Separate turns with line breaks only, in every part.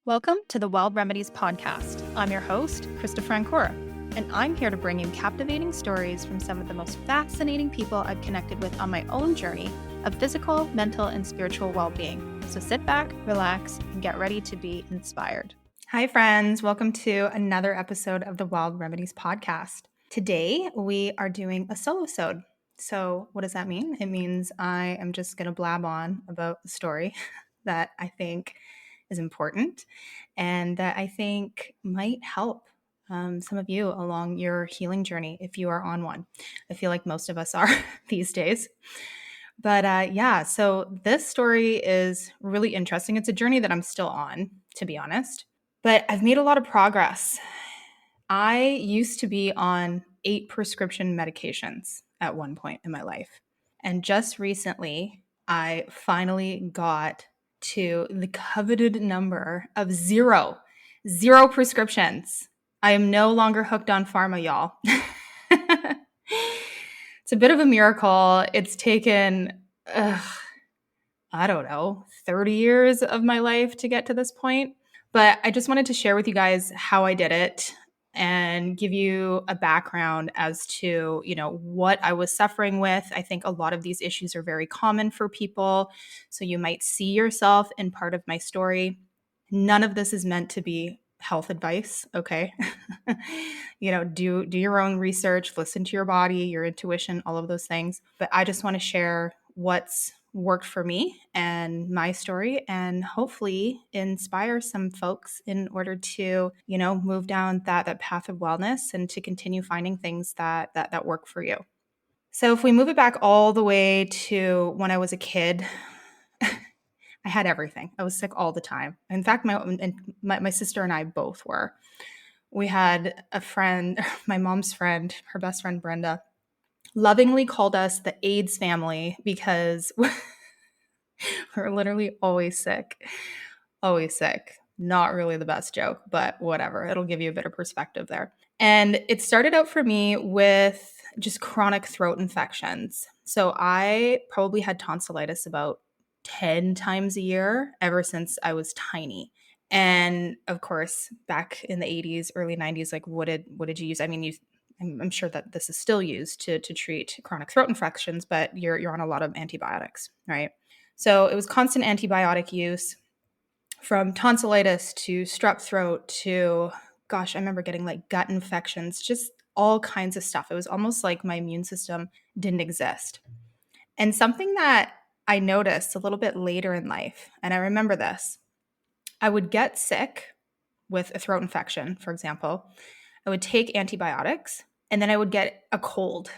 Welcome to the Wild Remedies podcast. I'm your host, Krysta, and I'm here to bring you captivating stories from some of the most fascinating people I've connected with on my own journey of physical, mental, and spiritual well-being. So sit back, relax, and get ready to be inspired. Hi, friends. Welcome to another episode of the Wild Remedies podcast. Today, we are doing a solo-sode. So what does that mean? It means I am just going to blab on about the story that I think is important and that I think might help some of you along your healing journey if you are on one. I feel like most of us are these days. But so this story is really interesting. It's a journey that I'm still on, to be honest, but I've made a lot of progress. I used to be on 8 prescription medications at one point in my life. And just recently, I finally got to the coveted number of zero prescriptions. I am no longer hooked on Pharma, y'all. It's a bit of a miracle. It's taken, 30 years of my life to get to this point. But I just wanted to share with you guys how I did it and give you a background as to, what I was suffering with. I think a lot of these issues are very common for people. So you might see yourself in part of my story. None of this is meant to be health advice, okay? Do your own research, listen to your body, your intuition, all of those things. But I just want to share what's worked for me and my story, and hopefully inspire some folks in order to, move down that path of wellness and to continue finding things that work for you. So if we move it back all the way to when I was a kid, I had everything. I was sick all the time. In fact, my sister and I both were. We had a friend, my mom's friend, her best friend, Brenda, lovingly called us the AIDS family because we're literally always sick. Always sick. Not really the best joke, but whatever. It'll give you a bit of perspective there. And it started out for me with just chronic throat infections. So I probably had tonsillitis about 10 times a year ever since I was tiny. And of course, back in the 80s, early 90s, like what did you use? I mean, I'm sure that this is still used to treat chronic throat infections, but you're on a lot of antibiotics, right? So it was constant antibiotic use from tonsillitis to strep throat to, I remember getting like gut infections, just all kinds of stuff. It was almost like my immune system didn't exist. And something that I noticed a little bit later in life, and I remember this, I would get sick with a throat infection, for example. I would take antibiotics, and then I would get a cold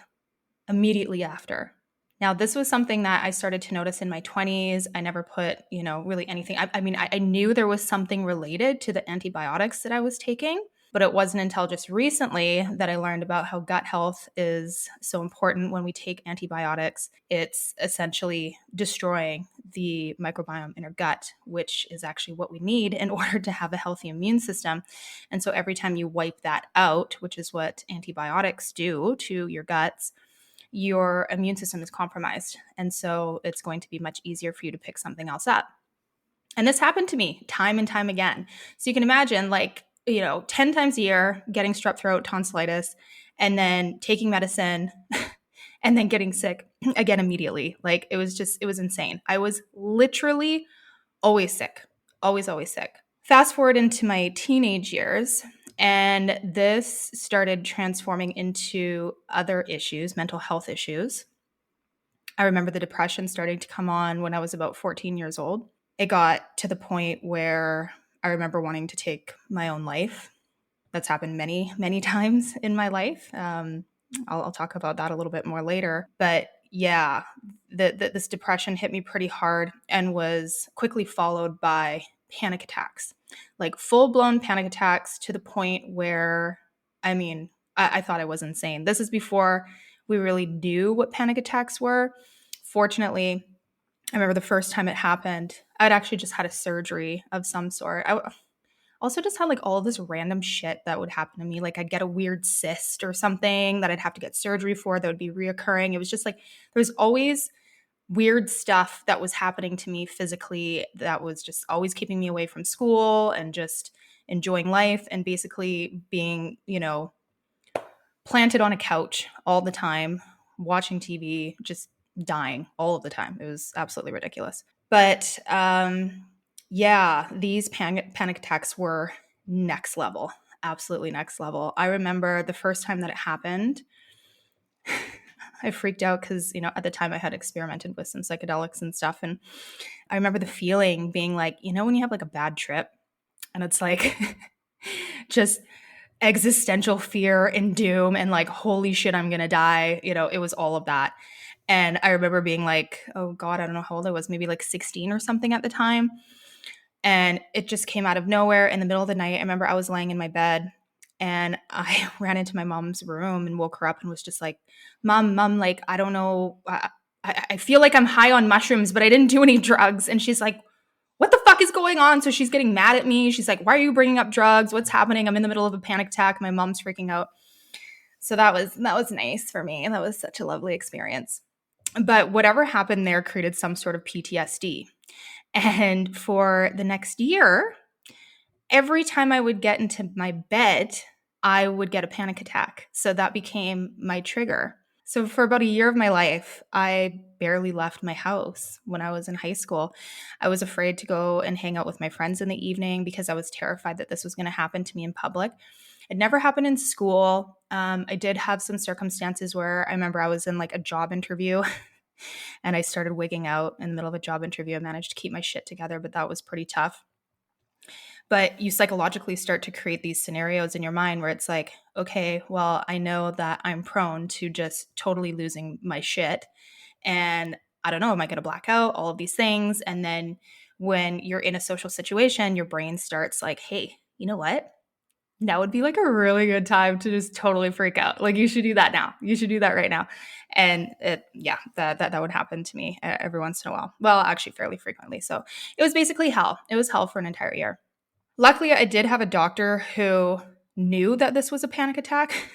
immediately after. Now, this was something that I started to notice in my 20s. I never put, really anything. I knew there was something related to the antibiotics that I was taking, but it wasn't until just recently that I learned about how gut health is so important when we take antibiotics. It's essentially destroying the microbiome in our gut, which is actually what we need in order to have a healthy immune system. And so every time you wipe that out, which is what antibiotics do to your guts, your immune system is compromised. And so it's going to be much easier for you to pick something else up. And this happened to me time and time again. So you can imagine 10 times a year getting strep throat, tonsillitis, and then taking medicine and then getting sick again immediately. Like it was insane. I was literally always sick, always sick. Fast forward into my teenage years, and this started transforming into other issues, mental health issues. I remember the depression starting to come on when I was about 14 years old. It got to the point where I remember wanting to take my own life. That's happened many, many times in my life. I'll talk about that a little bit more later. But yeah, this depression hit me pretty hard and was quickly followed by panic attacks, like full-blown panic attacks to the point where, I thought I was insane. This is before we really knew what panic attacks were. Fortunately, I remember the first time it happened, I'd actually just had a surgery of some sort. I also just had like all this random shit that would happen to me. Like I'd get a weird cyst or something that I'd have to get surgery for that would be reoccurring. It was just like there was always weird stuff that was happening to me physically that was just always keeping me away from school and just enjoying life and basically being, planted on a couch all the time, watching TV, just dying all of the time. It was absolutely ridiculous. But yeah, these panic attacks were next level, absolutely next level. I remember the first time that it happened, I freaked out because, at the time I had experimented with some psychedelics and stuff. And I remember the feeling being like, when you have like a bad trip and it's like just existential fear and doom and like, holy shit, I'm going to die. It was all of that. And I remember being like, oh God, I don't know how old I was, maybe like 16 or something at the time. And it just came out of nowhere in the middle of the night. I remember I was laying in my bed and I ran into my mom's room and woke her up and was just like, Mom, like, I don't know. I feel like I'm high on mushrooms, but I didn't do any drugs. And she's like, what the fuck is going on? So she's getting mad at me. She's like, why are you bringing up drugs? What's happening? I'm in the middle of a panic attack. My mom's freaking out. So that was nice for me. That was such a lovely experience. But whatever happened there created some sort of PTSD. And for the next year, every time I would get into my bed, I would get a panic attack. So that became my trigger. So for about a year of my life, I barely left my house when I was in high school. I was afraid to go and hang out with my friends in the evening because I was terrified that this was going to happen to me in public. It never happened in school. I did have some circumstances where I remember I was in like a job interview and I started wigging out in the middle of a job interview. I managed to keep my shit together, but that was pretty tough. But you psychologically start to create these scenarios in your mind where it's like, okay, well, I know that I'm prone to just totally losing my shit. And I don't know, am I going to black out? All of these things. And then when you're in a social situation, your brain starts like, hey, you know what? That would be like a really good time to just totally freak out. Like you should do that now. You should do that right now. And that would happen to me every once in a while. Well, actually fairly frequently. So it was basically hell. It was hell for an entire year. Luckily, I did have a doctor who knew that this was a panic attack.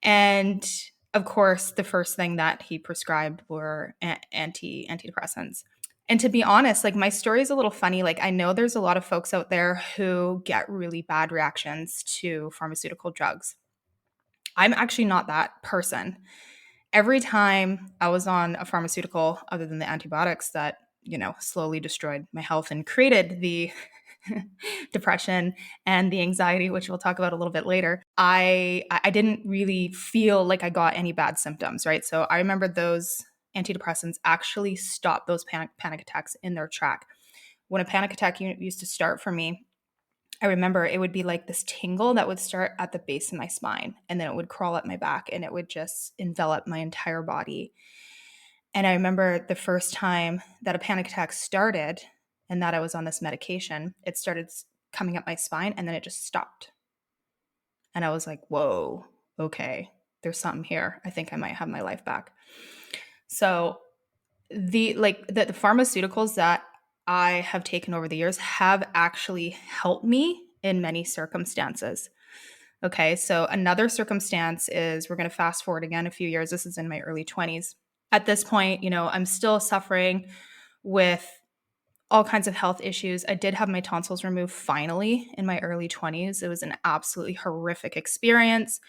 And of course, the first thing that he prescribed were antidepressants. And to be honest, like my story is a little funny. Like I know there's a lot of folks out there who get really bad reactions to pharmaceutical drugs. I'm actually not that person. Every time I was on a pharmaceutical, other than the antibiotics that, slowly destroyed my health and created the depression and the anxiety, which we'll talk about a little bit later, I didn't really feel like I got any bad symptoms, right? So I remember those antidepressants actually stopped those panic attacks in their track. When a panic attack used to start for me, I remember it would be like this tingle that would start at the base of my spine, and then it would crawl up my back, and it would just envelop my entire body. And I remember the first time that a panic attack started and that I was on this medication, it started coming up my spine and then it just stopped. And I was like, whoa, okay, there's something here. I think I might have my life back. So the pharmaceuticals that I have taken over the years have actually helped me in many circumstances. Okay, so another circumstance is, we're going to fast forward again a few years. This is in my early 20s. At this point, I'm still suffering with all kinds of health issues. I did have my tonsils removed finally in my early 20s. It was an absolutely horrific experience.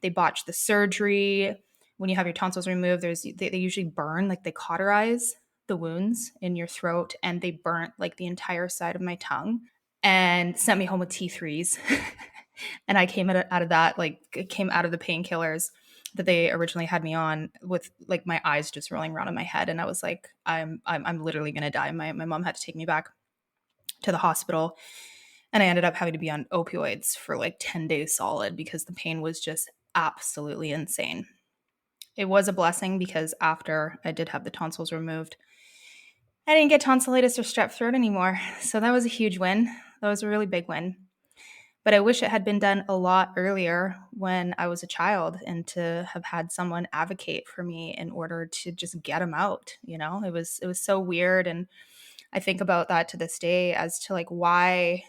They botched the surgery. When you have your tonsils removed, they usually burn, like they cauterize the wounds in your throat, and they burnt like the entire side of my tongue and sent me home with T3s. And I came out of that, like it came out of the painkillers that they originally had me on with like my eyes just rolling around in my head. And I was like, I'm literally going to die. My mom had to take me back to the hospital, and I ended up having to be on opioids for like 10 days solid because the pain was just absolutely insane. It was a blessing because after I did have the tonsils removed, I didn't get tonsillitis or strep throat anymore. So that was a huge win. That was a really big win. But I wish it had been done a lot earlier when I was a child, and to have had someone advocate for me in order to just get them out. It was so weird. And I think about that to this day as to like, why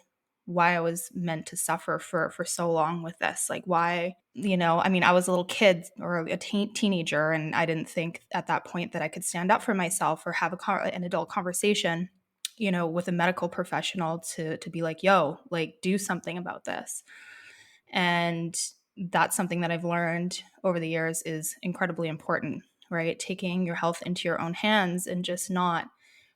why I was meant to suffer for so long with this. Like why, I mean, I was a little kid or a teenager, and I didn't think at that point that I could stand up for myself or have an adult conversation, with a medical professional to be like, yo, like do something about this. And that's something that I've learned over the years is incredibly important, right? Taking your health into your own hands and just not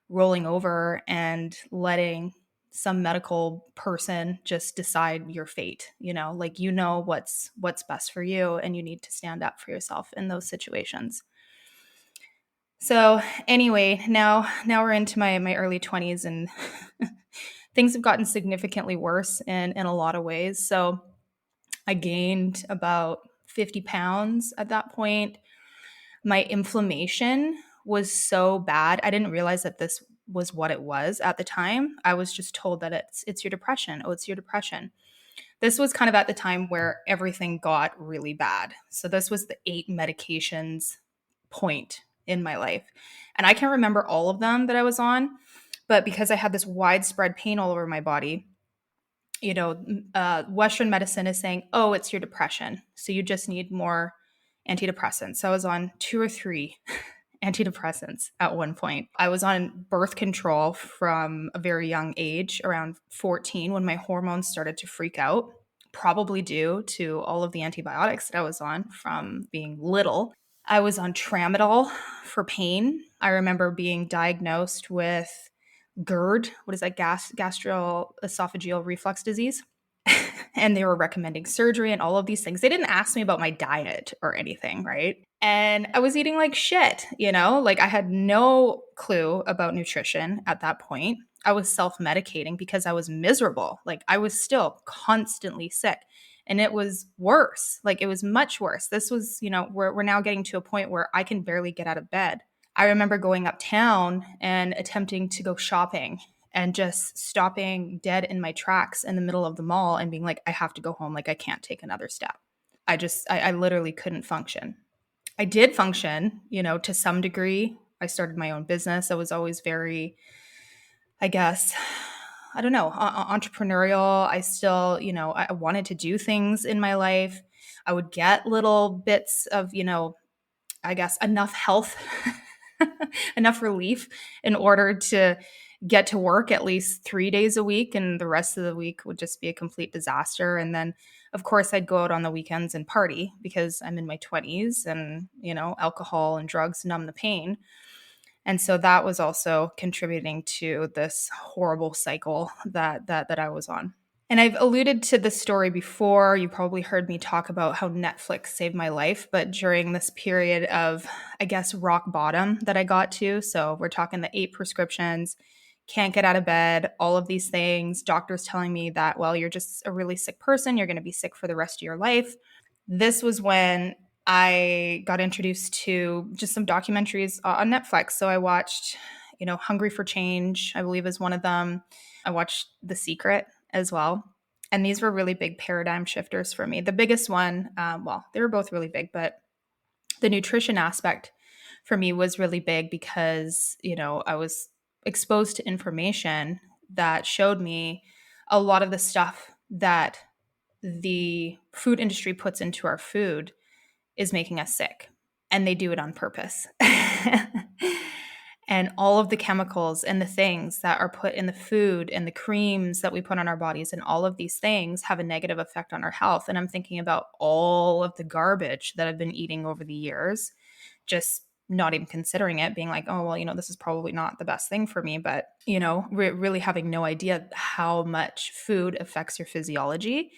rolling over and letting some medical person just decide your fate. Like what's best for you, and you need to stand up for yourself in those situations. So anyway, now we're into my early 20s, and things have gotten significantly worse in a lot of ways. So I gained about 50 pounds at that point. My inflammation was so bad. I didn't realize that this was what it was at the time. I was just told that it's your depression. Oh, it's your depression. This was kind of at the time where everything got really bad. So this was the 8 medications point in my life. And I can't remember all of them that I was on, but because I had this widespread pain all over my body, Western medicine is saying, oh, it's your depression. So you just need more antidepressants. So I was on 2 or 3 antidepressants at one point. I was on birth control from a very young age, around 14, when my hormones started to freak out, probably due to all of the antibiotics that I was on from being little. I was on tramadol for pain. I remember being diagnosed with GERD, what is that, gastroesophageal reflux disease. And they were recommending surgery and all of these things. They didn't ask me about my diet or anything, right? And I was eating like shit, like I had no clue about nutrition at that point. I was self-medicating because I was miserable. Like I was still constantly sick. And it was worse. Like it was much worse. This was, we're now getting to a point where I can barely get out of bed. I remember going uptown and attempting to go shopping and just stopping dead in my tracks in the middle of the mall and being like, I have to go home. Like I can't take another step. I literally couldn't function. I did function, to some degree. I started my own business. I was always very, I guess, I don't know, entrepreneurial. I still, I wanted to do things in my life. I would get little bits of, I guess, enough health, enough relief in order to get to work at least 3 days a week. And the rest of the week would just be a complete disaster. And then, of course, I'd go out on the weekends and party because I'm in my 20s and, alcohol and drugs numb the pain. And so that was also contributing to this horrible cycle that I was on. And I've alluded to this story before. You probably heard me talk about how Netflix saved my life. But during this period of, I guess, rock bottom that I got to, so we're talking the 8 prescriptions, can't get out of bed, all of these things, doctors telling me that, well, you're just a really sick person. You're going to be sick for the rest of your life. This was when I got introduced to just some documentaries on Netflix. So I watched, Hungry for Change, I believe is one of them. I watched The Secret as well. And these were really big paradigm shifters for me. The biggest one, they were both really big, but the nutrition aspect for me was really big because, I was exposed to information that showed me a lot of the stuff that the food industry puts into our food is making us sick, and they do it on purpose. And all of the chemicals and the things that are put in the food and the creams that we put on our bodies and all of these things have a negative effect on our health. And I'm thinking about all of the garbage that I've been eating over the years, just not even considering it, being like, oh, well, this is probably not the best thing for me. But, really having no idea how much food affects your physiology.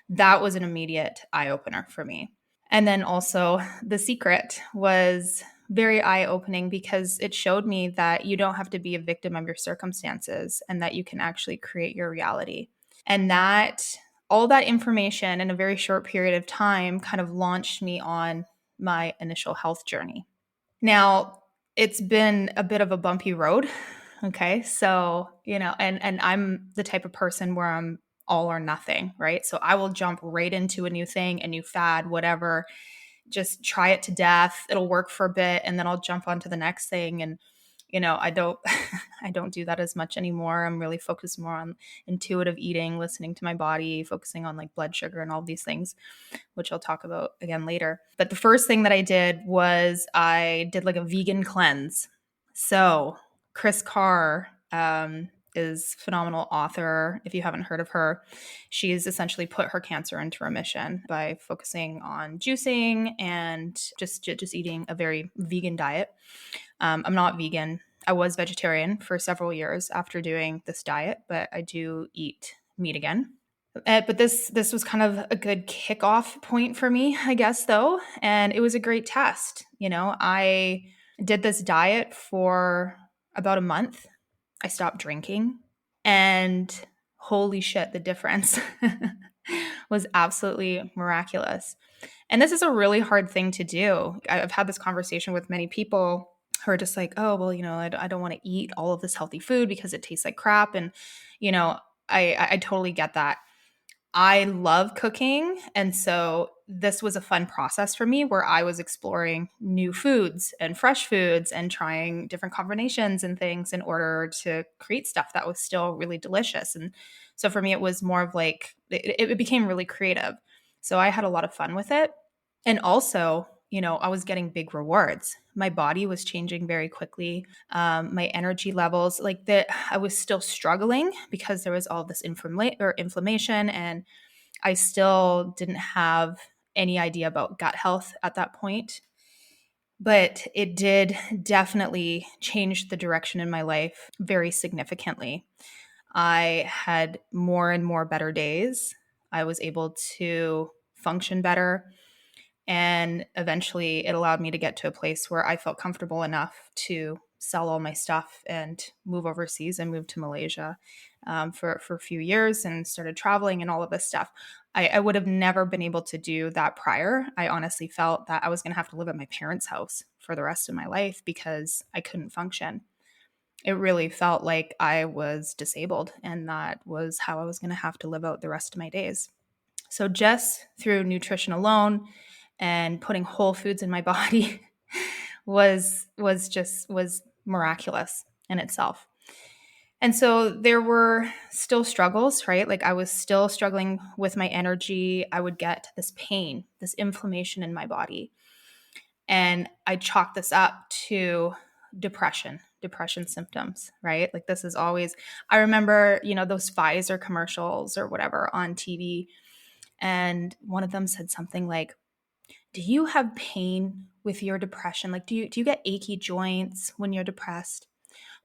That was an immediate eye opener for me. And then also The Secret was very eye-opening because it showed me that you don't have to be a victim of your circumstances and that you can actually create your reality. And that all that information in a very short period of time kind of launched me on my initial health journey. Now, it's been a bit of a bumpy road. Okay. So, and I'm the type of person where I'm all or nothing, right? So I will jump right into a new thing, a new fad, whatever, just try it to death. It'll work for a bit and then I'll jump onto the next thing. And, I don't I don't do that as much anymore. I'm really focused more on intuitive eating, listening to my body, focusing on like blood sugar and all these things, which I'll talk about again later. But the first thing that I did was I did like a vegan cleanse. So Chris Carr is a phenomenal author. If you haven't heard of her, she's essentially put her cancer into remission by focusing on juicing and just eating a very vegan diet. I'm not vegan. I was vegetarian for several years after doing this diet, but I do eat meat again. But this was kind of a good kickoff point for me, I guess, though, and it was a great test. I did this diet for about a month. I stopped drinking, and holy shit, the difference was absolutely miraculous. And this is a really hard thing to do. I've had this conversation with many people who are just like, oh, well, I don't want to eat all of this healthy food because it tastes like crap. And, I totally get that. I love cooking. And so this was a fun process for me where I was exploring new foods and fresh foods and trying different combinations and things in order to create stuff that was still really delicious. And so for me, it was more of like, it became really creative. So I had a lot of fun with it. And also, I was getting big rewards. My body was changing very quickly. My energy levels, like that, I was still struggling because there was all this inflammation, and I still didn't have any idea about gut health at that point. But it did definitely change the direction in my life very significantly. I had more and more better days. I was able to function better. And eventually it allowed me to get to a place where I felt comfortable enough to sell all my stuff and move overseas and move to Malaysia for a few years and started traveling and all of this stuff. I would have never been able to do that prior. I honestly felt that I was going to have to live at my parents' house for the rest of my life because I couldn't function. It really felt like I was disabled, and that was how I was going to have to live out the rest of my days. So just through nutrition alone and putting whole foods in my body was miraculous in itself. And so there were still struggles, right? Like I was still struggling with my energy. I would get this pain, this inflammation in my body. And I chalked this up to depression symptoms, right? Like this is always, I remember, those Pfizer commercials or whatever on TV. And one of them said something like, do you have pain with your depression? Like, do you get achy joints when you're depressed?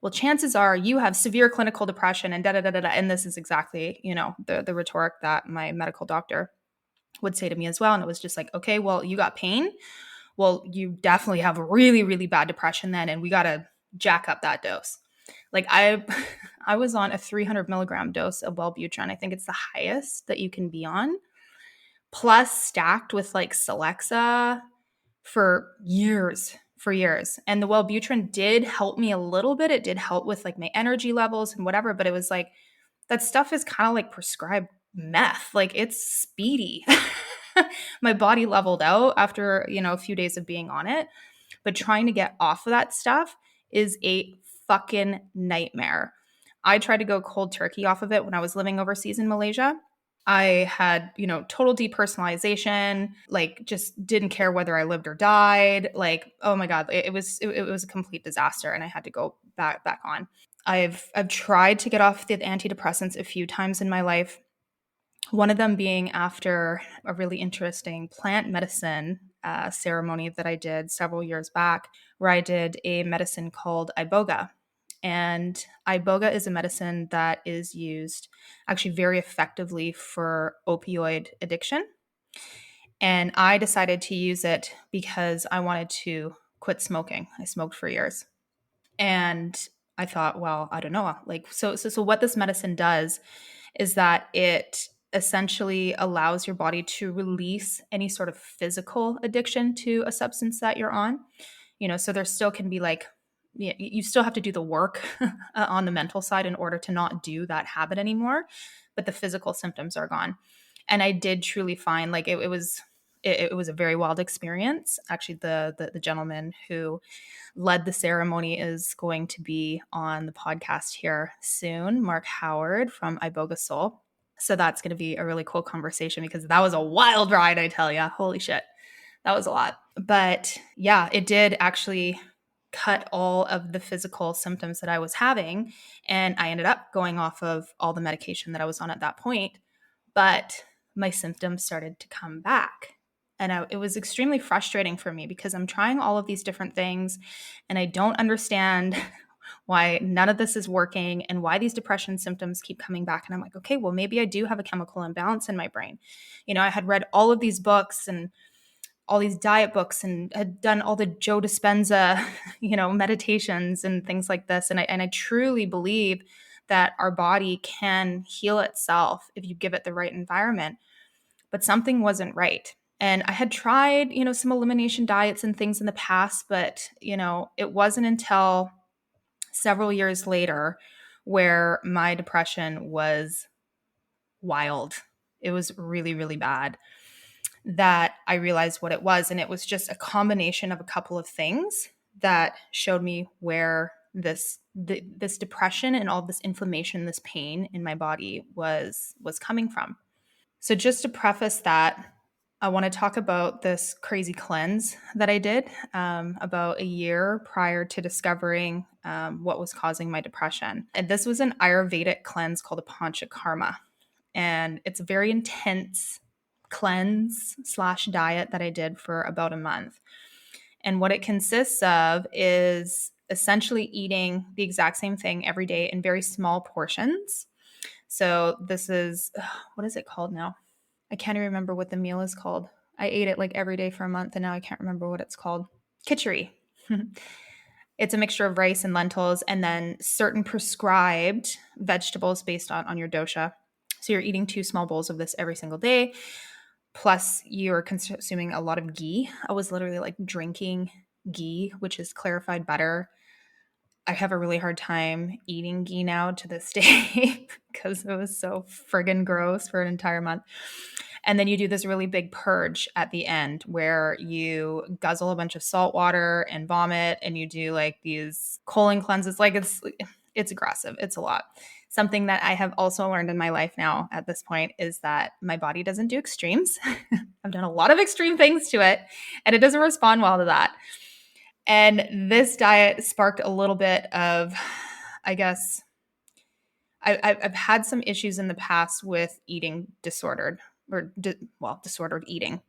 Well, chances are you have severe clinical depression and da da da da. And this is exactly, the rhetoric that my medical doctor would say to me as well. And it was just like, okay, well, you got pain. Well, you definitely have really, really bad depression then, and we got to jack up that dose. Like I was on a 300 milligram dose of Wellbutrin. I think it's the highest that you can be on, plus stacked with like Celexa for years. And the Wellbutrin did help me a little bit. It did help with like my energy levels and whatever, but it was like that stuff is kind of like prescribed meth. Like it's speedy. My body leveled out after, a few days of being on it, but trying to get off of that stuff is a fucking nightmare. I tried to go cold turkey off of it when I was living overseas in Malaysia. I had, total depersonalization, like just didn't care whether I lived or died. Like, oh my God, it was a complete disaster, and I had to go back on. I've tried to get off the antidepressants a few times in my life. One of them being after a really interesting plant medicine ceremony that I did several years back, where I did a medicine called iboga. And iboga is a medicine that is used actually very effectively for opioid addiction. And I decided to use it because I wanted to quit smoking. I smoked for years. And I thought, well, I don't know. Like, so what this medicine does is that it essentially allows your body to release any sort of physical addiction to a substance that you're on. So there still can be like, you still have to do the work on the mental side in order to not do that habit anymore, but the physical symptoms are gone. And I did truly find like it was it was a very wild experience. Actually, the gentleman who led the ceremony is going to be on the podcast here soon, Mark Howard from Iboga Soul. So that's going to be a really cool conversation because that was a wild ride, I tell you. Holy shit. That was a lot. But yeah, it did actually cut all of the physical symptoms that I was having. And I ended up going off of all the medication that I was on at that point. But my symptoms started to come back. And it was extremely frustrating for me because I'm trying all of these different things and I don't understand why none of this is working and why these depression symptoms keep coming back. And I'm like, okay, well, maybe I do have a chemical imbalance in my brain. I had read all of these books and all these diet books and had done all the Joe Dispenza, meditations and things like this. And I truly believe that our body can heal itself if you give it the right environment. But something wasn't right. And I had tried, some elimination diets and things in the past, but, it wasn't until several years later where my depression was wild. It was really, really bad that I realized what it was. And it was just a combination of a couple of things that showed me where this depression and all this inflammation, this pain in my body was coming from. So just to preface that, I want to talk about this crazy cleanse that I did about a year prior to discovering what was causing my depression. And this was an Ayurvedic cleanse called a Panchakarma. And it's a very intense cleanse / diet that I did for about a month. And what it consists of is essentially eating the exact same thing every day in very small portions. So this is, what is it called now? I can't even remember what the meal is called. I ate it like every day for a month and now I can't remember what it's called. Khichdi. It's a mixture of rice and lentils and then certain prescribed vegetables based on your dosha. So you're eating 2 small bowls of this every single day. Plus you're consuming a lot of ghee. I was literally like drinking ghee, which is clarified butter. I have a really hard time eating ghee now to this day because it was so friggin' gross for an entire month. And then you do this really big purge at the end where you guzzle a bunch of salt water and vomit and you do like these colon cleanses. Like it's aggressive. It's a lot. Something that I have also learned in my life now at this point is that my body doesn't do extremes. I've done a lot of extreme things to it and it doesn't respond well to that. And this diet sparked a little bit of, I guess, I've had some issues in the past with eating disordered eating.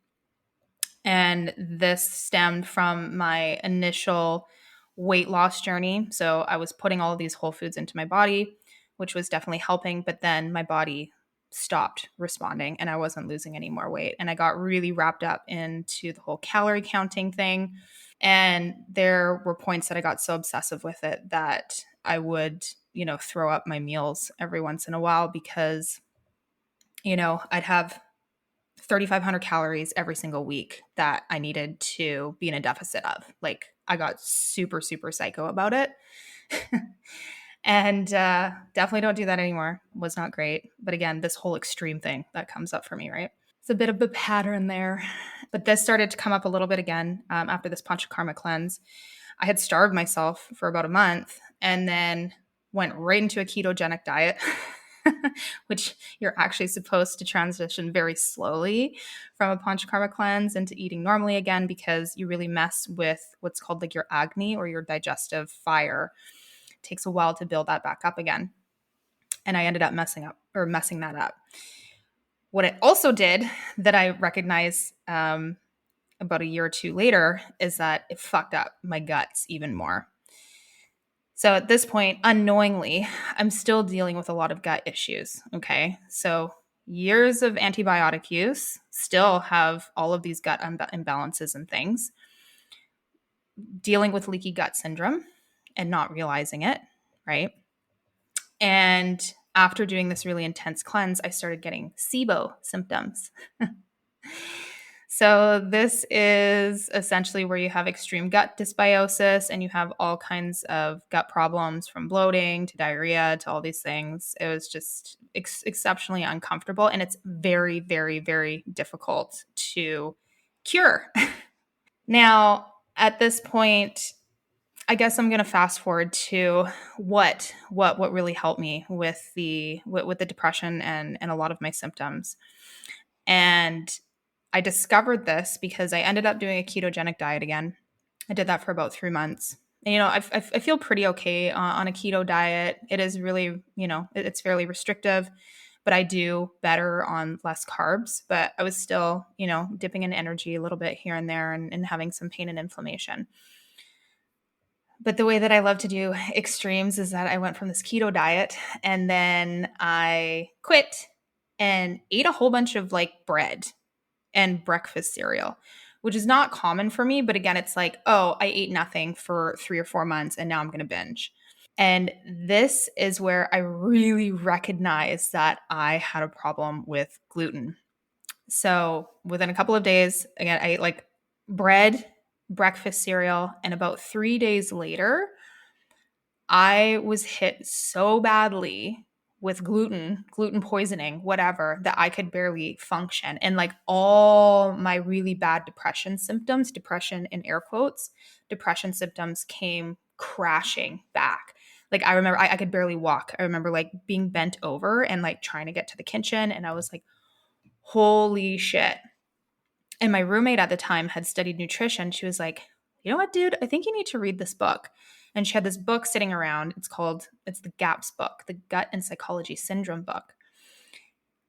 And this stemmed from my initial weight loss journey. So I was putting all of these whole foods into my body, which was definitely helping. But then my body stopped responding and I wasn't losing any more weight. And I got really wrapped up into the whole calorie counting thing. And there were points that I got so obsessive with it that I would, throw up my meals every once in a while because, I'd have 3,500 calories every single week that I needed to be in a deficit of. Like I got super, super psycho about it. And definitely don't do that anymore. Was not great. But again, this whole extreme thing that comes up for me, right? It's a bit of a pattern there. But this started to come up a little bit again after this Panchakarma cleanse. I had starved myself for about a month and then went right into a ketogenic diet, which you're actually supposed to transition very slowly from a Panchakarma cleanse into eating normally again because you really mess with what's called like your agni or your digestive fire. It takes a while to build that back up again. And I ended up messing that up. What it also did that I recognize about a year or two later is that it fucked up my guts even more. So at this point, unknowingly, I'm still dealing with a lot of gut issues. Okay. So years of antibiotic use, still have all of these gut imbalances and things, dealing with leaky gut syndrome and not realizing it. Right. And after doing this really intense cleanse, I started getting SIBO symptoms. So this is essentially where you have extreme gut dysbiosis and you have all kinds of gut problems from bloating to diarrhea to all these things. It was just exceptionally uncomfortable and it's very, very, very difficult to cure. Now, at this point, I guess I'm going to fast forward to what really helped me with the depression and a lot of my symptoms. And I discovered this because I ended up doing a ketogenic diet again. I did that for about 3 months. And, I feel pretty okay on a keto diet. It is really, it's fairly restrictive, but I do better on less carbs. But I was still, dipping in energy a little bit here and there and having some pain and inflammation. But the way that I love to do extremes is that I went from this keto diet and then I quit and ate a whole bunch of like bread and breakfast cereal, which is not common for me. But again, it's like, oh, I ate nothing for 3 or 4 months and now I'm going to binge. And this is where I really recognized that I had a problem with gluten. So within a couple of days, again, I ate like bread, breakfast cereal, and about 3 days later, I was hit so badly with gluten poisoning, whatever, that I could barely function. And like all my really bad depression symptoms, depression in air quotes, depression symptoms came crashing back. Like I remember I could barely walk. I remember like being bent over and like trying to get to the kitchen. And I was like, holy shit. And my roommate at the time had studied nutrition. She was like, you know what, dude? I think you need to read this book. And she had this book sitting around. It's the GAPS book, the Gut and Psychology Syndrome book.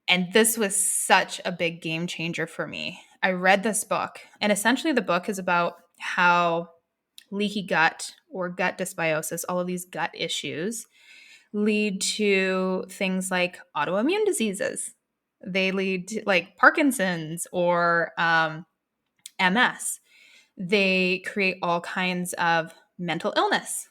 And this was such a big game changer for me. I read this book, and essentially the book is about how leaky gut or gut dysbiosis, all of these gut issues, lead to things like autoimmune diseases. They lead to like Parkinson's or MS. They create all kinds of mental illness.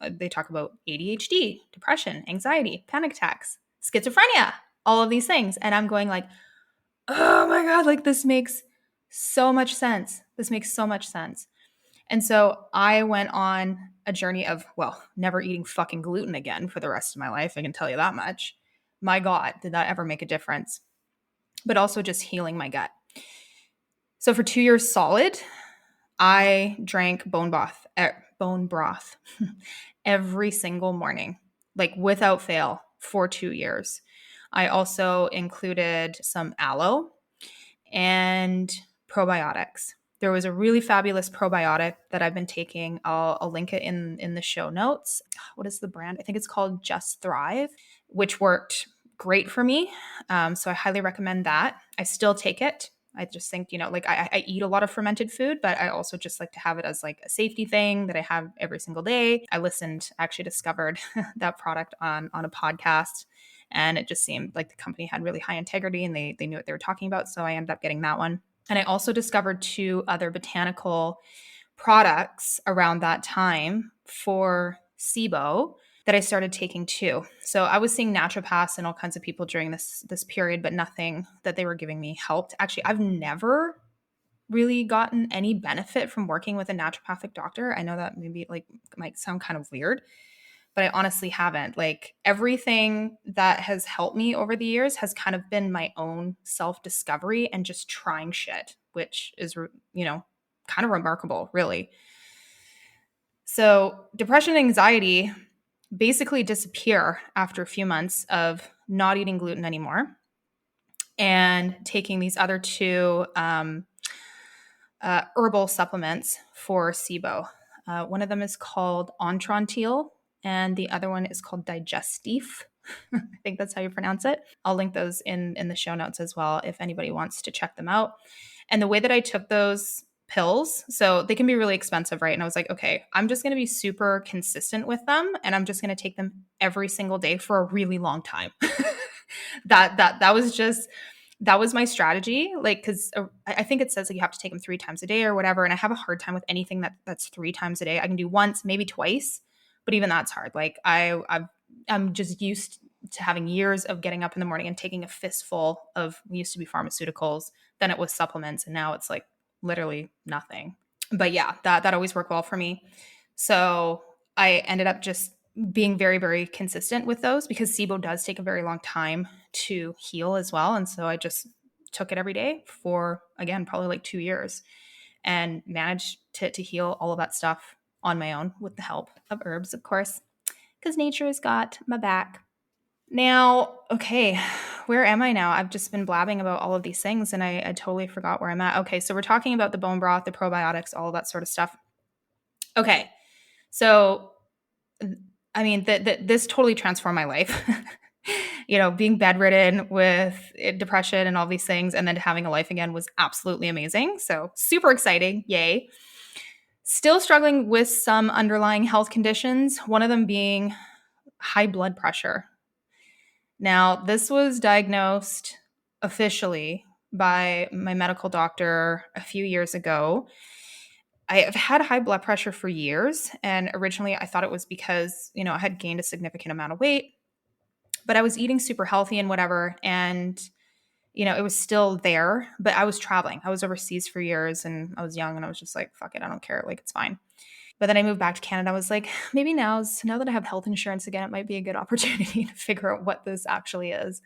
They talk about ADHD, depression, anxiety, panic attacks, schizophrenia, all of these things. And I'm going like, oh my God, like this makes so much sense. This makes so much sense. And so I went on a journey of, well, never eating fucking gluten again for the rest of my life. I can tell you that much. My God, did that ever make a difference? But also just healing my gut. So for 2 years solid, I drank bone broth every single morning, like without fail for 2 years. I also included some aloe and probiotics. There was a really fabulous probiotic that I've been taking. I'll link it in the show notes. What is the brand? I think it's called Just Thrive, which worked great for me. So I highly recommend that. I still take it. I just think, like I eat a lot of fermented food, but I also just like to have it as like a safety thing that I have every single day. I actually discovered that product on a podcast, and it just seemed like the company had really high integrity and they knew what they were talking about. So I ended up getting that one. And I also discovered 2 other botanical products around that time for SIBO that I started taking too. So I was seeing naturopaths and all kinds of people during this period, but nothing that they were giving me helped. Actually, I've never really gotten any benefit from working with a naturopathic doctor. I know that maybe like might sound kind of weird, but I honestly haven't. Like everything that has helped me over the years has kind of been my own self-discovery and just trying shit, which is, kind of remarkable, really. So depression and anxiety basically disappear after a few months of not eating gluten anymore and taking these other 2 herbal supplements for SIBO. One of them is called Ontrantil, and the other one is called Digestif. I think that's how you pronounce it. I'll link those in the show notes as well if anybody wants to check them out. And the way that I took those pills, so they can be really expensive, right? And I was like, okay, I'm just going to be super consistent with them, and I'm just going to take them every single day for a really long time. That was my strategy. Like, because I think it says like you have to take them 3 times a day or whatever, and I have a hard time with anything that's 3 times a day. I can do once, maybe twice, but even that's hard. Like I'm just used to having years of getting up in the morning and taking a fistful of, we used to be pharmaceuticals, then it was supplements, and now it's like literally nothing. But yeah, that always worked well for me. So I ended up just being very, very consistent with those because SIBO does take a very long time to heal as well. And so I just took it every day for, again, probably like 2 years, and managed to heal all of that stuff on my own with the help of herbs, of course, because nature has got my back. Now, okay, where am I now? I've just been blabbing about all of these things and I totally forgot where I'm at. Okay, so we're talking about the bone broth, the probiotics, all of that sort of stuff. Okay, so I mean, this totally transformed my life. Being bedridden with depression and all these things, and then having a life again was absolutely amazing. So super exciting. Yay. Still struggling with some underlying health conditions, one of them being high blood pressure. Now, this was diagnosed officially by my medical doctor a few years ago. I have had high blood pressure for years, and originally I thought it was because, I had gained a significant amount of weight, but I was eating super healthy and whatever, and it was still there, but I was traveling. I was overseas for years and I was young and I was just like, fuck it, I don't care, like it's fine. But then I moved back to Canada. I was like, maybe now that I have health insurance again, it might be a good opportunity to figure out what this actually is.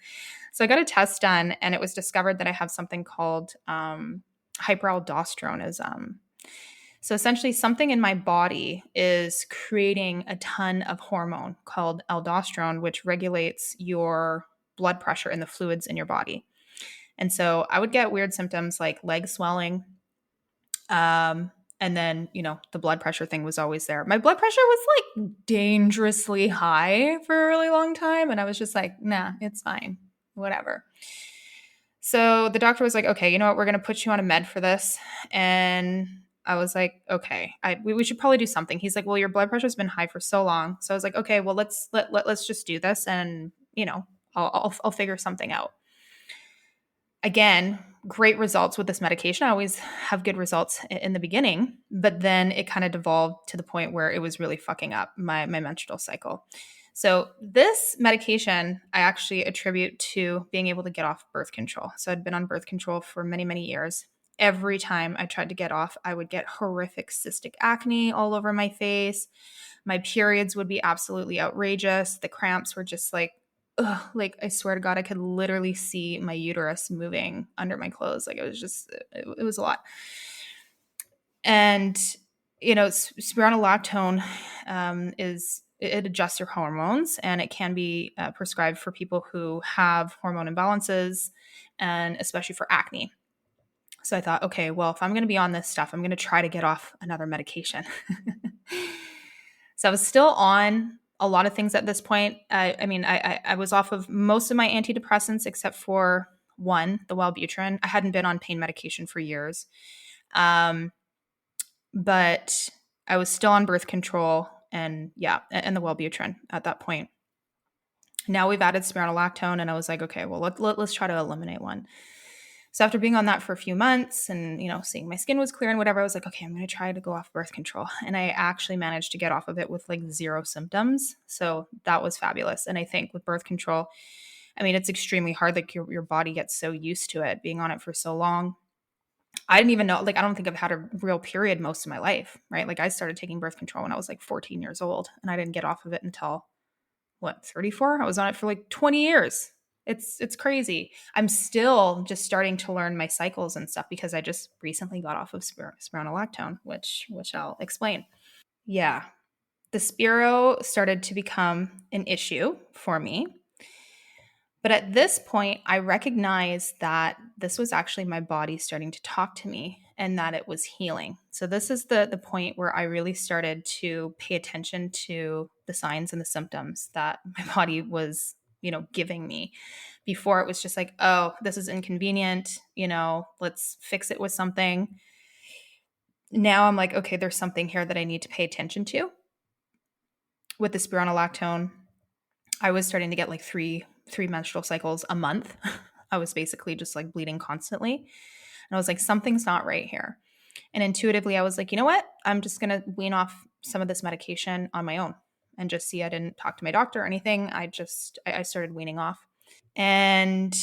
So I got a test done, and it was discovered that I have something called hyperaldosteronism. So essentially, something in my body is creating a ton of hormone called aldosterone, which regulates your blood pressure and the fluids in your body. And so I would get weird symptoms like leg swelling. And then, the blood pressure thing was always there. My blood pressure was like dangerously high for a really long time. And I was just like, nah, it's fine, whatever. So the doctor was like, okay, you know what? We're going to put you on a med for this. And I was like, okay, we should probably do something. He's like, well, your blood pressure's been high for so long. So I was like, okay, well, let's just do this. And, I'll figure something out. Again, great results with this medication. I always have good results in the beginning, but then it kind of devolved to the point where it was really fucking up my menstrual cycle. So this medication I actually attribute to being able to get off birth control. So I'd been on birth control for many, many years. Every time I tried to get off, I would get horrific cystic acne all over my face. My periods would be absolutely outrageous. The cramps were just like, ugh, like I swear to God, I could literally see my uterus moving under my clothes. Like it was a lot. And, spironolactone it adjusts your hormones, and it can be prescribed for people who have hormone imbalances, and especially for acne. So I thought, okay, well, if I'm going to be on this stuff, I'm going to try to get off another medication. So I was still on a lot of things at this point. I was off of most of my antidepressants except for one, the Wellbutrin. I hadn't been on pain medication for years. But I was still on birth control and the Wellbutrin at that point. Now we've added spironolactone, and I was like, okay, well, let's try to eliminate one. So after being on that for a few months and, seeing my skin was clear and whatever, I was like, okay, I'm going to try to go off birth control. And I actually managed to get off of it with like 0 symptoms. So that was fabulous. And I think with birth control, it's extremely hard. Like your body gets so used to it, being on it for so long. I didn't even know, like, I don't think I've had a real period most of my life, right? Like I started taking birth control when I was like 14 years old, and I didn't get off of it until 34? I was on it for like 20 years. It's crazy. I'm still just starting to learn my cycles and stuff because I just recently got off of spironolactone, which I'll explain. Yeah. The Spiro started to become an issue for me. But at this point, I recognized that this was actually my body starting to talk to me and that it was healing. So this is the point where I really started to pay attention to the signs and the symptoms that my body was, giving me. Before it was just like, oh, this is inconvenient, let's fix it with something. Now I'm like, okay, there's something here that I need to pay attention to. With the spironolactone, I was starting to get like three menstrual cycles a month. I was basically just like bleeding constantly. And I was like, something's not right here. And intuitively, I was like, you know what? I'm just going to wean off some of this medication on my own and just see. I didn't talk to my doctor or anything. I started weaning off. And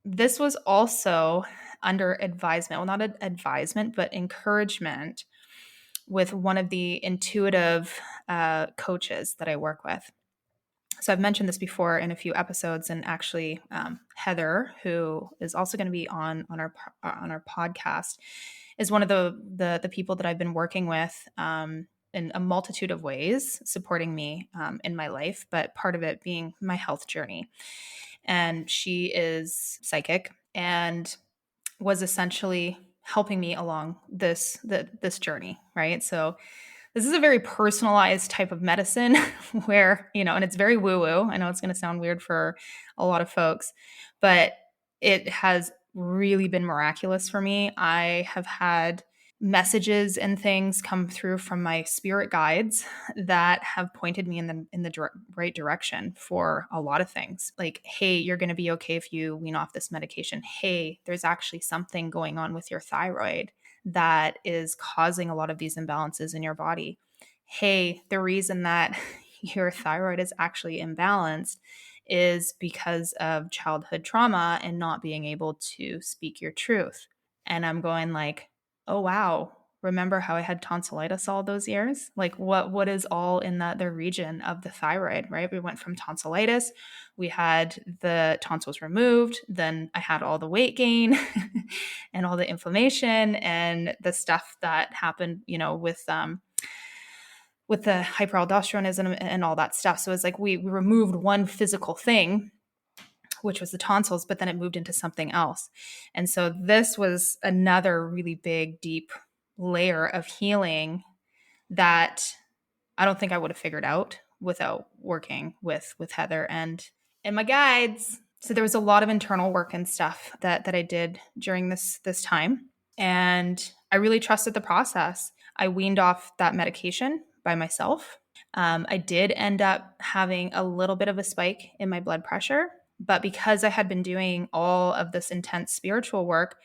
this was also under advisement. Well, not advisement, but encouragement with one of the intuitive coaches that I work with. So I've mentioned this before in a few episodes, and actually, Heather, who is also going to be on our podcast, is one of the people that I've been working with in a multitude of ways, supporting me in my life, but part of it being my health journey. And she is psychic and was essentially helping me along this journey, right? So this is a very personalized type of medicine where, and it's very woo woo. I know it's going to sound weird for a lot of folks, but it has really been miraculous for me. I have had messages and things come through from my spirit guides that have pointed me in the right direction for a lot of things. Like, hey, you're going to be okay if you wean off this medication. Hey, there's actually something going on with your thyroid that is causing a lot of these imbalances in your body. Hey, the reason that your thyroid is actually imbalanced is because of childhood trauma and not being able to speak your truth. And I'm going like, oh wow, remember how I had tonsillitis all those years? Like what is all in the region of the thyroid, right? We went from tonsillitis, we had the tonsils removed, then I had all the weight gain and all the inflammation and the stuff that happened, with the hyperaldosteronism and all that stuff. So it's like we removed one physical thing, which was the tonsils, but then it moved into something else. And so this was another really big, deep layer of healing that I don't think I would have figured out without working with Heather and my guides. So there was a lot of internal work and stuff that I did during this time. And I really trusted the process. I weaned off that medication by myself. I did end up having a little bit of a spike in my blood pressure, but because I had been doing all of this intense spiritual work,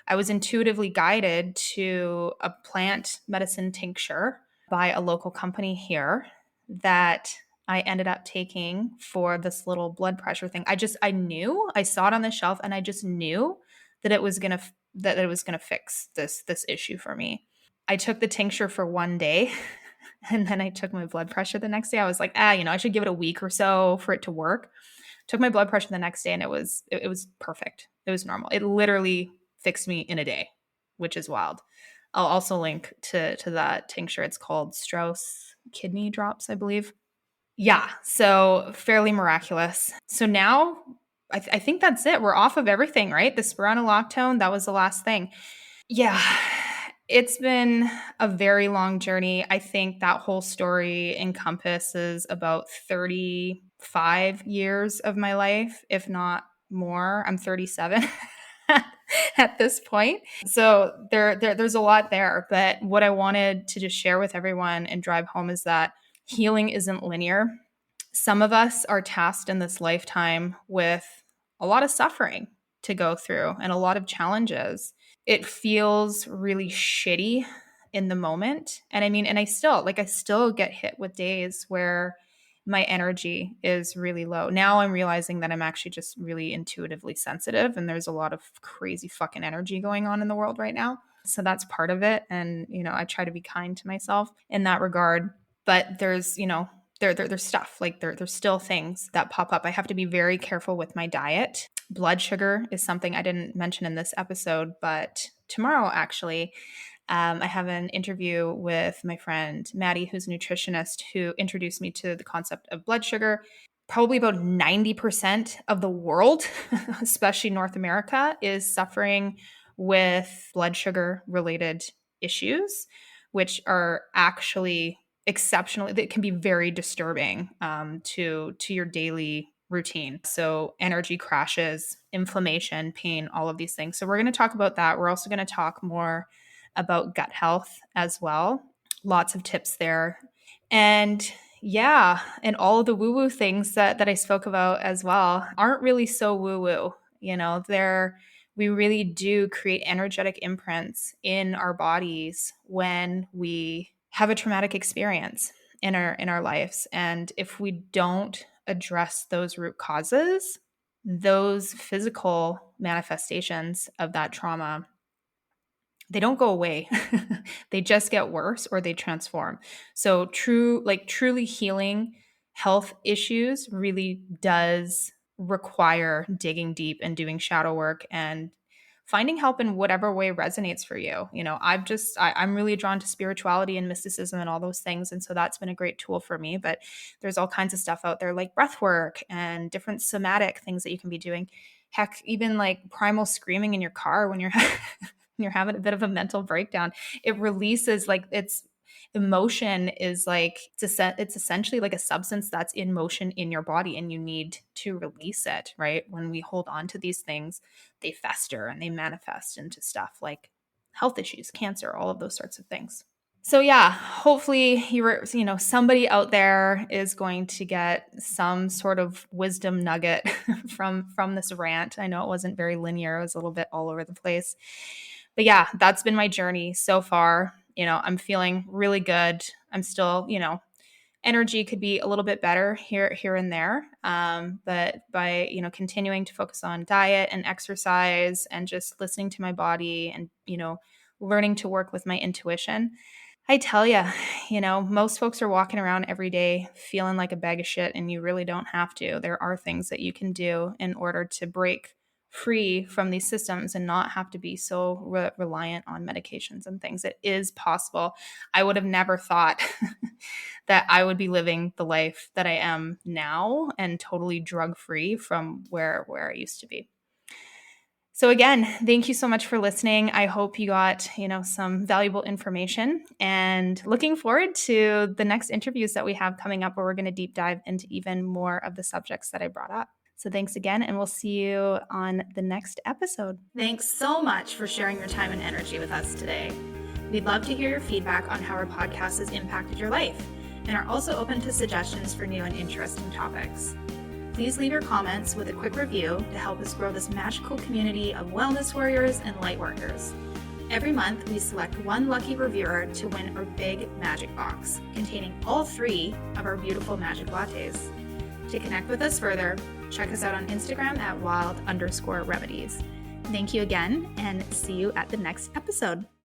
I was intuitively guided to a plant medicine tincture by a local company here that I ended up taking for this little blood pressure thing. I knew, I saw it on the shelf and I just knew that it was going to fix this issue for me. I took the tincture for one day and then I took my blood pressure the next day. I was like, I should give it a week or so for it to work. Took my blood pressure the next day and it was perfect. It was normal. It literally fixed me in a day, which is wild. I'll also link to that tincture. It's called Strauss kidney drops, I believe. Yeah, so fairly miraculous. So now I think that's it. We're off of everything, right? The spironolactone, that was the last thing. Yeah, it's been a very long journey. I think that whole story encompasses about 35 years of my life, if not more. I'm 37 at this point. So there's a lot there. But what I wanted to just share with everyone and drive home is that healing isn't linear. Some of us are tasked in this lifetime with a lot of suffering to go through and a lot of challenges. It feels really shitty in the moment. And I still get hit with days where my energy is really low. Now I'm realizing that I'm actually just really intuitively sensitive and there's a lot of crazy fucking energy going on in the world right now. So that's part of it. And, I try to be kind to myself in that regard. But there's, there's stuff like there's still things that pop up. I have to be very careful with my diet. Blood sugar is something I didn't mention in this episode, but tomorrow actually, I have an interview with my friend Maddie, who's a nutritionist, who introduced me to the concept of blood sugar. Probably about 90% of the world, especially North America, is suffering with blood sugar related issues, which are actually exceptionally, that can be very disturbing to your daily routine. So energy crashes, inflammation, pain, all of these things. So we're going to talk about that. We're also going to talk more about gut health as well. Lots of tips there. And yeah, and all of the woo-woo things that I spoke about as well aren't really so woo-woo. We really do create energetic imprints in our bodies when we have a traumatic experience in our lives. And if we don't address those root causes, those physical manifestations of that trauma, they don't go away. They just get worse or they transform. So truly healing health issues really does require digging deep and doing shadow work and finding help in whatever way resonates for you. I'm really drawn to spirituality and mysticism and all those things. And so that's been a great tool for me. But there's all kinds of stuff out there like breath work and different somatic things that you can be doing. Heck, even like primal screaming in your car when you're you're having a bit of a mental breakdown. It releases like it's emotion is like it's essentially like a substance that's in motion in your body and you need to release it, right? When we hold on to these things, they fester and they manifest into stuff like health issues, cancer, all of those sorts of things. So yeah, hopefully somebody out there is going to get some sort of wisdom nugget from this rant. I know it wasn't very linear. It was a little bit all over the place. But yeah, that's been my journey so far. I'm feeling really good. I'm still, energy could be a little bit better here and there. But by, continuing to focus on diet and exercise and just listening to my body and, learning to work with my intuition, I tell you, most folks are walking around every day feeling like a bag of shit, and you really don't have to. There are things that you can do in order to break free from these systems and not have to be so reliant on medications and things. It is possible. I would have never thought that I would be living the life that I am now and totally drug free from where I used to be. So again, thank you so much for listening. I hope you got, some valuable information, and looking forward to the next interviews that we have coming up where we're going to deep dive into even more of the subjects that I brought up. So thanks again, and we'll see you on the next episode. Thanks so much for sharing your time and energy with us today. We'd love to hear your feedback on how our podcast has impacted your life, and are also open to suggestions for new and interesting topics. Please leave your comments with a quick review to help us grow this magical community of wellness warriors and light workers. Every month, we select one lucky reviewer to win our big Magick box, containing all 3 of our beautiful Magick Lattes. To connect with us further, check us out on Instagram at wild_remedies. Thank you again, and see you at the next episode.